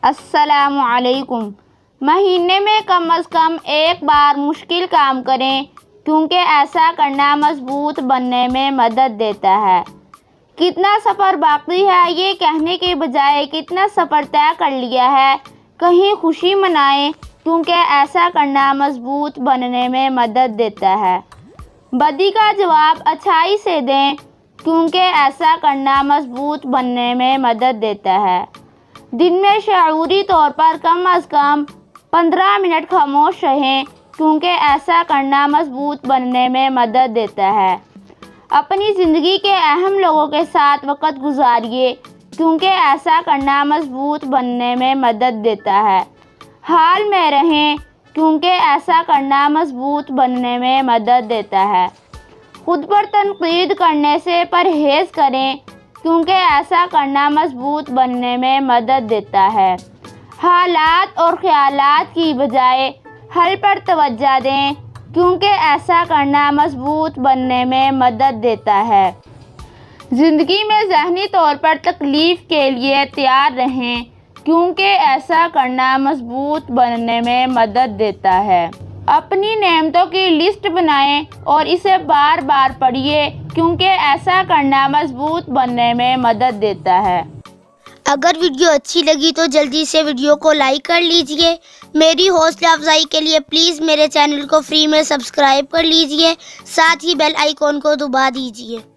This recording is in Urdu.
السلام علیکم۔ مہینے میں کم از کم ایک بار مشکل کام کریں کیونکہ ایسا کرنا مضبوط بننے میں مدد دیتا ہے۔ کتنا سفر باقی ہے یہ کہنے کے بجائے کتنا سفر طے کر لیا ہے، کہیں خوشی منائیں کیونکہ ایسا کرنا مضبوط بننے میں مدد دیتا ہے۔ بدی کا جواب اچھائی سے دیں کیونکہ ایسا کرنا مضبوط بننے میں مدد دیتا ہے۔ دن میں شعوری طور پر کم از کم 15 منٹ خاموش رہیں کیونکہ ایسا کرنا مضبوط بننے میں مدد دیتا ہے۔ اپنی زندگی کے اہم لوگوں کے ساتھ وقت گزاریے کیونکہ ایسا کرنا مضبوط بننے میں مدد دیتا ہے۔ حال میں رہیں کیونکہ ایسا کرنا مضبوط بننے میں مدد دیتا ہے۔ خود پر تنقید کرنے سے پرہیز کریں کیونکہ ایسا کرنا مضبوط بننے میں مدد دیتا ہے۔ حالات اور خیالات کی بجائے حل پر توجہ دیں کیونکہ ایسا کرنا مضبوط بننے میں مدد دیتا ہے۔ زندگی میں ذہنی طور پر تکلیف کے لیے تیار رہیں کیونکہ ایسا کرنا مضبوط بننے میں مدد دیتا ہے۔ اپنی نعمتوں کی لسٹ بنائیں اور اسے بار بار پڑھیے کیونکہ ایسا کرنا مضبوط بننے میں مدد دیتا ہے۔ اگر ویڈیو اچھی لگی تو جلدی سے ویڈیو کو لائک کر لیجئے۔ میری حوصلہ افزائی کے لیے پلیز میرے چینل کو فری میں سبسکرائب کر لیجئے، ساتھ ہی بیل آئیکن کو دبا دیجئے۔